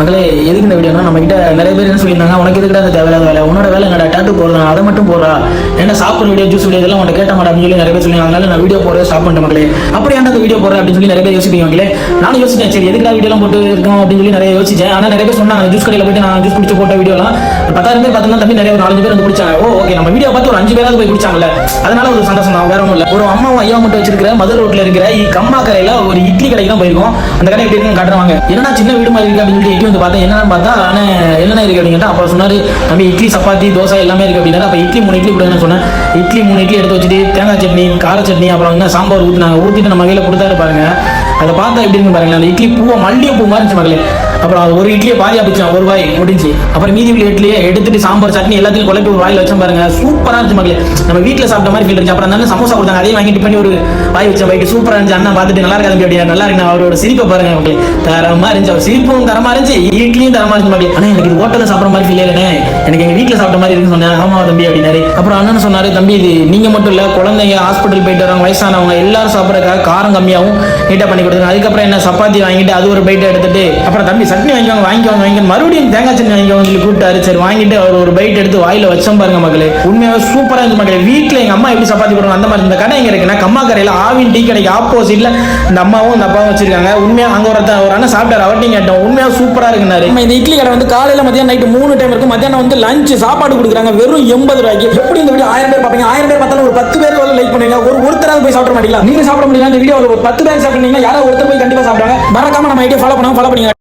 மக்களே எதுக்கு இந்த வீடியோனா நம்ம கிட்ட நிறைய பேர் என்ன சொல்லியிருந்தாங்க, உனக்கு எதுக்கிட்ட அந்த தேவையில்லாத வேலை, உன்னோட வேலை என்னடா டேட்டு போடுறா, அதை மட்டும் போடுறா, என்ன சாப்பிட்ற வீடியோ ஜூஸ் வீடியோ இதெல்லாம் உன்னை கேட்ட மாட்டேன் அப்படின்னு சொல்லி நிறைய பேர் சொல்லி, அதனால நான் வீடியோ போடுறது ஸ்டாப் பண்ணிட்டேன் மக்களே. அப்படி என்ன அந்த வீடியோ போடுறேன் அப்படின்னு சொல்லி நிறைய பேர் யோசிப்பீங்க மக்களே. நானும் யோசிச்சேன், சரி எதுக்கா வீடியோலாம் போட்டு இருக்கோம் அப்படின்னு சொல்லி நிறைய யோசிச்சேன். ஆனால் நிறைய பேர் சொன்னாங்க, ஜூஸ் கடையில் போயிட்டு நான் ஜூஸ் குடிச்சு போட்ட வீடியோலாம் 10,000 பேர் பார்த்தோம்னா தம்பி நிறைய ஒரு 4 பேர் வந்து குடிச்சாங்க. ஓகே, நம்ம வீடியோ பார்த்து ஒரு 5 பேராவது போய் குடிச்சாங்கல்ல, அதனால ஒரு சந்தோஷம் தான், வேற ஒன்றும் இல்லை. ஒரு அம்மாவும் ஐயா மட்டும் வச்சிருக்கிற மதுரை ரோட்ல இருக்கிற கம்மா கரையில ஒரு இட்லி கடைக்கு தான் போயிருக்கோம். அந்த கடை எப்படி இருக்குன்னு காட்டுறாங்க. என்னன்னா சின்ன வீடு மாதிரி இருக்கு அப்படின்னு சொல்லி இட்லி வந்து பார்த்தேன். என்னன்னு பார்த்தா என்ன இருக்கு அப்படின்னா, அப்போ சொன்னாரு தம்பி இட்லி சப்பாத்தி தோசை எல்லாமே இருக்கு அப்படின்னா. அப்போ இட்லி 3 இட்லி கொடுங்கன்னு சொன்னேன். இட்லி 3 இட்லி எடுத்து வச்சுட்டு தேங்காய் சட்னி கார சட்னி அப்புறம் என்ன சாம்பார் ஊற்றிட்டு நம்ம கையில் கொடுத்தாரு பாருங்க. அதை பார்த்தா எப்படி இருக்கு பாருங்க. அந்த இட்லி பூவை மல்லிகை பூ மாதிரி இருந்துச்சு மகளே. அப்புறம் அது ஒரு இட்லியை பாதியா பிடிச்சேன், ஒரு வாய் முடிஞ்சு. அப்புறம் மீதி இட்லியை எடுத்துட்டு சாம்பார் சட்னி எல்லாத்தையும் குழப்பி ஒரு வாயில் வச்சேன் பாருங்க. சூப்பராக இருந்துச்சு மகளே. நம்ம வீட்டில் சாப்பிட்ட மாதிரி ஃபீல் இருந்துச்சு. அப்புறம் அந்த சமோசா கொடுத்தாங்க, அதையும் வாங்கிட்டு பண்ணி ஒரு வாய் வச்சேன். பைட்டு சூப்பராக இருந்துச்சு. அண்ணா பார்த்துட்டு நல்லா இருக்காது அப்படியா, நல்லா இருக்கு. அவரோட சிரிப்பை பாருங்க மக்களே, தரமா இருந்துச்சு. அவர் சிரிப்பும் தரமா இருந்துச்சு, இட்லியும் தரமா இருந்துச்சு மக்களே. ஆனால் எனக்கு இது ஹோட்டலில் சாப்பிட்ற மாதிரி ஃபீல் இல்லைனே, எனக்கு எங்கள் வீட்டில் சாப்பிட்ட மாதிரி இருக்குன்னு சொன்னேன். ஆமா தம்பி அப்படின்னாரு. அப்புறம் அண்ணன் சொன்னாரு, தம்பி இது நீங்க மட்டும் இல்லை, குழந்தைங்க ஹாஸ்பிட்டல் போயிட்டு வரவங்க வயசானவங்க எல்லாரும் சாப்பிட்றதுக்காக காரம் கம்மியாகவும் நீட்டாக பண்ணி கொடுத்துருங்க. அதுக்கப்புறம் என்ன சப்பாத்தி வாங்கிட்டு அது ஒரு பைட்டை எடுத்துட்டு அப்புறம் தம்பி சட்னி வாங்கிக்கோங்க மறுபடியும் தேங்காய் சட்னி வாங்கிக்கோங்க சொல்லி கூப்பிட்டாரு. சரி வாங்கிட்டு அவர் ஒரு பைட் எடுத்து வாயில வச்சோம் பாருங்க மக்களே. உண்மையாவே சூப்பரா இருந்து மக்களே. வீட்டுல எங்க அம்மா எப்படி சப்பாத்தி போடுறாங்க அந்த மாதிரி. இந்த கடை எங்க இருக்குன்னா கம்மா கரையில ஆவின் டீ கடைக்கு ஆப்போசிட்ல இந்த அம்மாவும் இந்த அப்பாவும் வச்சிருக்காங்க. உண்மையா அங்க ஒரு அண்ணன் சாப்பிட்டாரு, அவர்ட்டையும் கேட்டோம். உண்மையா சூப்பரா இருக்குனாரு. இந்த இட்லி கடை வந்து காலையில மதியம் நைட்டு 3 டைம் இருக்கு. மத்தியானம் வந்து லஞ்ச் சாப்பாடு கொடுக்குறாங்க வெறும் 80 ரூபாய்க்கு. எப்படி இந்த வீடியோ 1000 பேர் பாப்பீங்க, 1000 பேர் பார்த்தாலும் ஒரு 10 பேர் லைக் பண்ணுவீங்க. ஒருத்தராவது போய் சாப்பிட மாட்டீங்களா? நீங்க சாப்பிட முடியல, இந்த வீடியோ ஒரு 10 பேர் சாப்பிட்டீங்கன்னா யாராவது ஒருத்தர் போய் கண்டிப்பா சாப்பிடுவாங்க. மறக்காம நம்ம ஐடியா ஃபாலோ பண்ணுங்க.